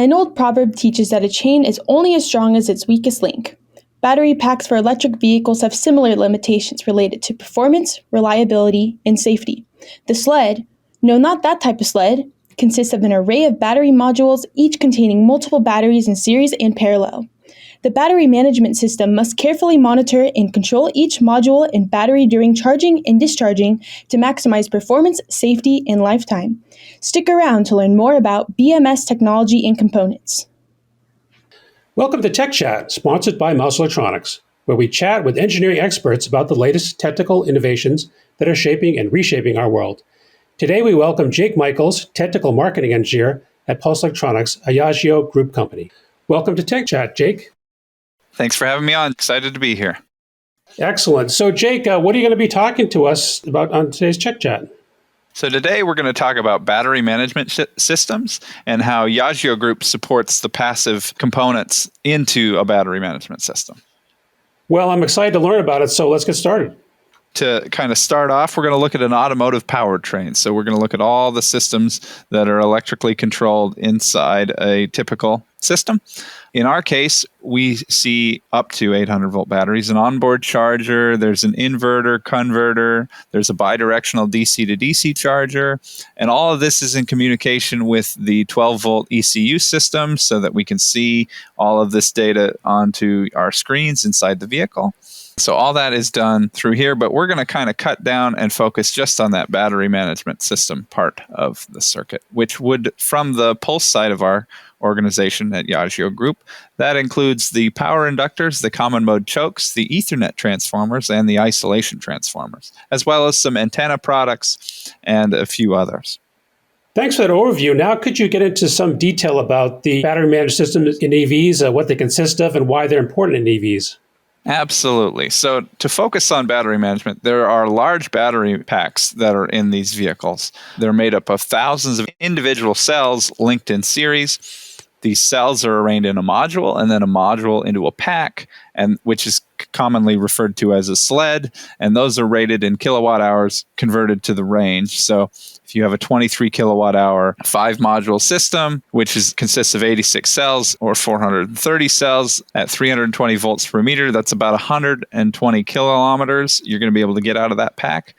An old proverb teaches that a chain is only as strong as its weakest link. Battery packs for electric vehicles have similar limitations related to performance, reliability, and safety. The sled, no, not that type of sled, consists of an array of battery modules, each containing multiple batteries in series and parallel. The battery management system must carefully monitor and control each module and battery during charging and discharging to maximize performance, safety, and lifetime. Stick around to learn more about BMS technology and components. Welcome to Tech Chat, sponsored by Mouse Electronics, where we chat with engineering experts about the latest technical innovations that are shaping and reshaping our world. Today we welcome Jake Michaels, Technical Marketing Engineer at Pulse Electronics, a Yageo Group company. Welcome to Tech Chat, Jake. Thanks for having me on. Excited to be here. Excellent. So, Jake, what are you going to be talking to us about on today's Tech Chat? So today we're going to talk about battery management systems and how Yageo Group supports the passive components into a battery management system. Well, I'm excited to learn about it, so let's get started. To kind of start off, we're going to look at an automotive powertrain. So we're going to look at all the systems that are electrically controlled inside a typical system. In our case, we see up to 800-volt batteries, an onboard charger, there's an inverter, converter, there's a bidirectional DC to DC charger, and all of this is in communication with the 12-volt ECU system so that we can see all of this data onto our screens inside the vehicle. So all that is done through here, but we're going to kind of cut down and focus just on that battery management system part of the circuit, which would, from the Pulse side of our organization at Yageo Group, that includes the power inductors, the common mode chokes, the Ethernet transformers, and the isolation transformers, as well as some antenna products and a few others. Thanks for that overview. Now, could you get into some detail about the battery management systems in EVs, what they consist of, and why they're important in EVs? Absolutely. So to focus on battery management, there are large battery packs that are in these vehicles. They're made up of thousands of individual cells linked in series. These cells are arranged in a module and then a module into a pack, and which is commonly referred to as a sled. And those are rated in kilowatt hours converted to the range. So if you have a 23 kilowatt hour 5-module system, which consists of 86 cells or 430 cells at 320 volts per meter, that's about 120 kilometers you're going to be able to get out of that pack.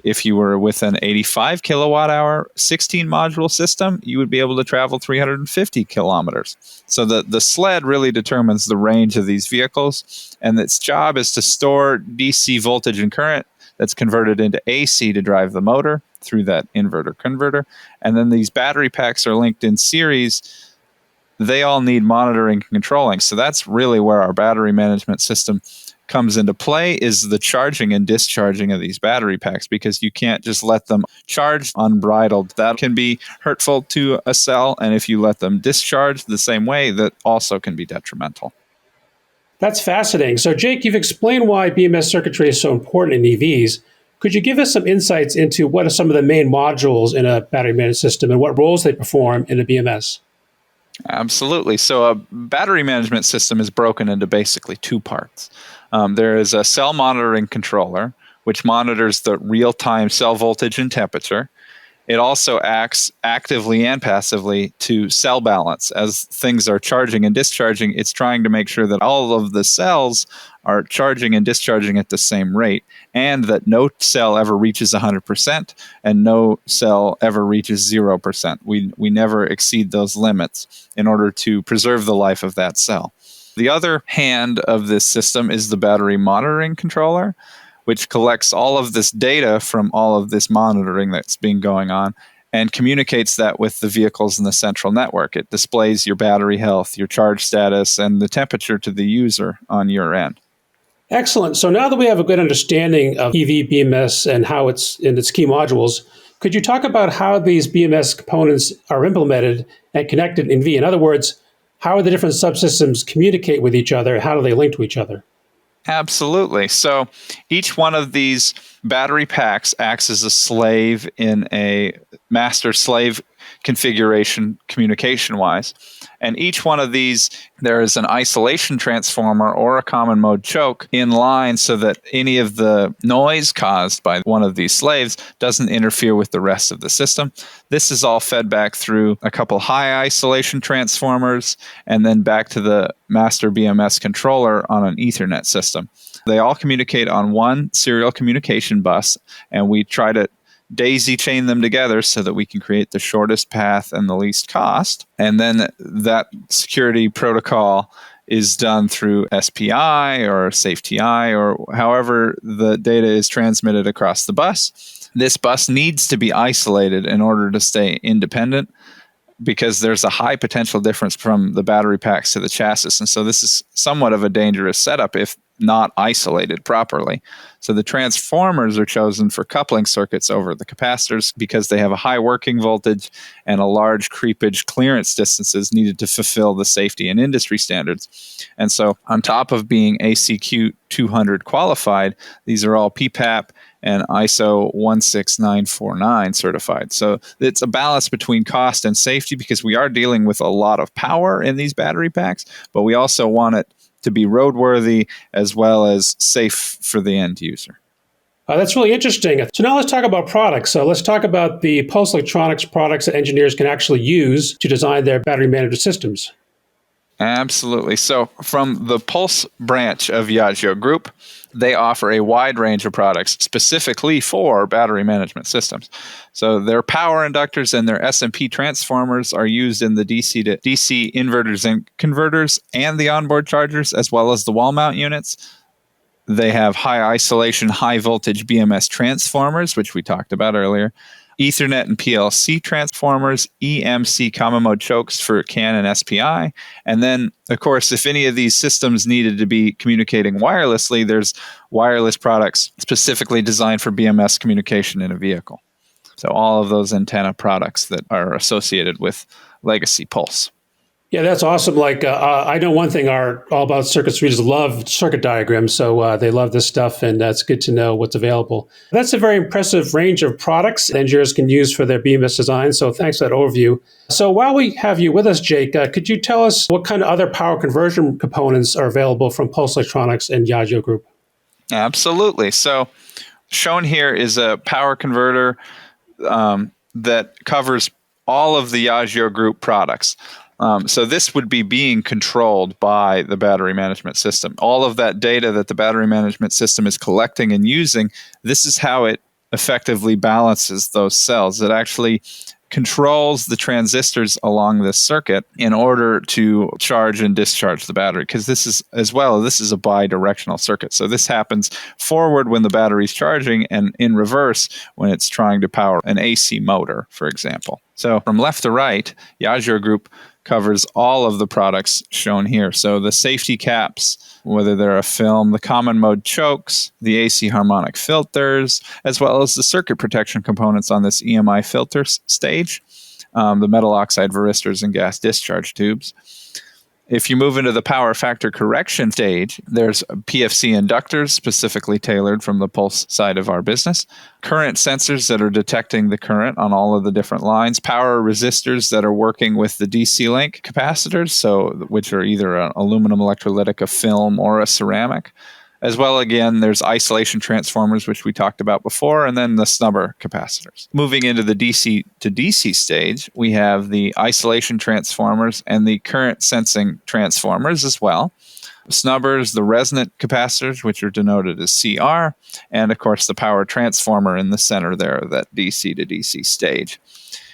If you were with an 85 kilowatt hour 16 module system, you would be able to travel 350 kilometers. So the sled really determines the range of these vehicles, and its job is to store DC voltage and current that's converted into AC to drive the motor through that inverter converter. And then these battery packs are linked in series. They all need monitoring and controlling. So that's really where our battery management system comes into play, is the charging and discharging of these battery packs, because you can't just let them charge unbridled. That can be hurtful to a cell, and if you let them discharge the same way, that also can be detrimental. That's fascinating. So, Jake, you've explained why BMS circuitry is so important in EVs. Could you give us some insights into what are some of the main modules in a battery management system and what roles they perform in a BMS? Absolutely. So a battery management system is broken into basically two parts. There is a cell monitoring controller, which monitors the real-time cell voltage and temperature. It also acts actively and passively to cell balance. As things are charging and discharging, it's trying to make sure that all of the cells are charging and discharging at the same rate, and that no cell ever reaches 100% and no cell ever reaches 0%. We never exceed those limits in order to preserve the life of that cell. The other hand of this system is the battery monitoring controller, which collects all of this data from all of this monitoring that's been going on and communicates that with the vehicles in the central network. It displays your battery health, your charge status, and the temperature to the user on your end. Excellent. So now that we have a good understanding of EV BMS and how it's in its key modules, could you talk about how these BMS components are implemented and connected in EV? In other words, how the different subsystems communicate with each other? How do they link to each other? Absolutely. So each one of these battery packs acts as a slave in a master-slave configuration communication-wise. And each one of these, there is an isolation transformer or a common mode choke in line so that any of the noise caused by one of these slaves doesn't interfere with the rest of the system. This is all fed back through a couple high isolation transformers and then back to the master BMS controller on an Ethernet system. They all communicate on one serial communication bus, and we try to daisy chain them together so that we can create the shortest path and the least cost. And then that security protocol is done through SPI or SafeTI or however the data is transmitted across the bus. This bus needs to be isolated in order to stay independent, because there's a high potential difference from the battery packs to the chassis. And so this is somewhat of a dangerous setup if not isolated properly. So the transformers are chosen for coupling circuits over the capacitors because they have a high working voltage and a large creepage clearance distances needed to fulfill the safety and industry standards. And so on top of being ACQ 200 qualified, these are all PPAP and ISO 16949 certified. So it's a balance between cost and safety because we are dealing with a lot of power in these battery packs, but we also want it to be roadworthy as well as safe for the end user. That's really interesting. So now let's talk about products. So let's talk about the Pulse Electronics products that engineers can actually use to design their battery management systems. Absolutely. So from the Pulse branch of Yageo Group, they offer a wide range of products specifically for battery management systems. So their power inductors and their SMP transformers are used in the DC to DC inverters and converters and the onboard chargers, as well as the wall mount units. They have high isolation, high voltage BMS transformers, which we talked about earlier. Ethernet and PLC transformers, EMC common mode chokes for CAN and SPI. And then, of course, if any of these systems needed to be communicating wirelessly, there's wireless products specifically designed for BMS communication in a vehicle. So all of those antenna products that are associated with legacy Pulse. Yeah, that's awesome. Like, I know one thing our All About Circuits readers love circuit diagrams, so they love this stuff, and it's good to know what's available. That's a very impressive range of products engineers can use for their BMS design, so thanks for that overview. So while we have you with us, Jake, could you tell us what kind of other power conversion components are available from Pulse Electronics and Yageo Group? Absolutely. So shown here is a power converter that covers all of the Yageo Group products. So this would be being controlled by the battery management system. All of that data that the battery management system is collecting and using, this is how it effectively balances those cells. It actually controls the transistors along this circuit in order to charge and discharge the battery, because this is a bi-directional circuit. So this happens forward when the battery's charging and in reverse when it's trying to power an AC motor, for example. So from left to right, Yageo Group covers all of the products shown here. So the safety caps, whether they're a film, the common mode chokes, the AC harmonic filters, as well as the circuit protection components on this EMI filter stage, the metal oxide varistors and gas discharge tubes. If you move into the power factor correction stage, there's PFC inductors specifically tailored from the Pulse side of our business, current sensors that are detecting the current on all of the different lines, power resistors that are working with the DC link capacitors, so which are either an aluminum electrolytic, a film, or a ceramic. As well, again, there's isolation transformers, which we talked about before, and then the snubber capacitors. Moving into the DC to DC stage, we have the isolation transformers and the current sensing transformers as well. Snubbers, the resonant capacitors, which are denoted as CR, and of course the power transformer in the center there of that DC to DC stage.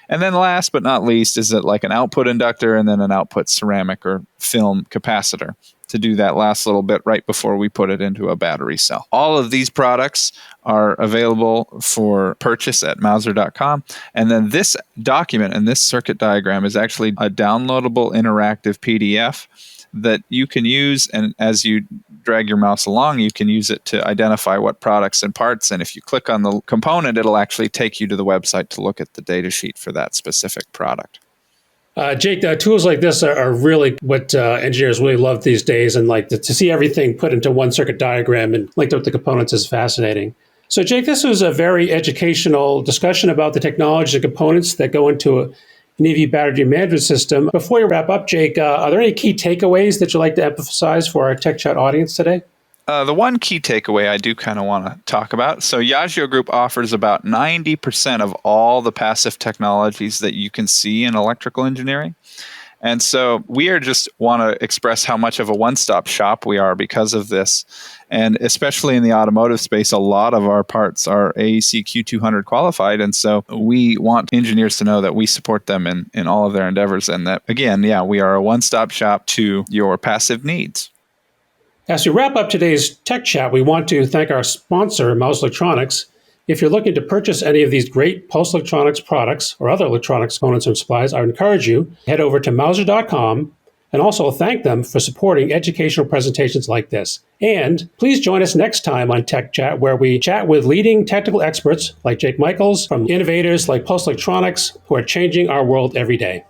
And then last but not least is it like an output inductor and then an output ceramic or film capacitor to do that last little bit right before we put it into a battery cell. All of these products are available for purchase at Mouser.com. And then this document and this circuit diagram is actually a downloadable interactive PDF that you can use, and as you drag your mouse along, you can use it to identify what products and parts, and if you click on the component, it'll actually take you to the website to look at the data sheet for that specific product. Jake, tools like this are really what engineers really love these days, and like to see everything put into one circuit diagram and linked up the components is fascinating. So Jake, this was a very educational discussion about the technologies and components that go into an EV battery management system. Before you wrap up, Jake, are there any key takeaways that you'd like to emphasize for our Tech Chat audience today? The one key takeaway I do kind of want to talk about. So Yageo Group offers about 90% of all the passive technologies that you can see in electrical engineering. And so we are just want to express how much of a one-stop shop we are because of this. And especially in the automotive space, a lot of our parts are AEC Q200 qualified. And so we want engineers to know that we support them in all of their endeavors. And that, again, we are a one-stop shop to your passive needs. As we wrap up today's Tech Chat, we want to thank our sponsor, Mouse Electronics. If you're looking to purchase any of these great post electronics products or other electronics components and supplies, I would encourage you to head over to Mouser.com and also thank them for supporting educational presentations like this. And please join us next time on Tech Chat, where we chat with leading technical experts like Jake Michaels from innovators like Post Electronics who are changing our world every day.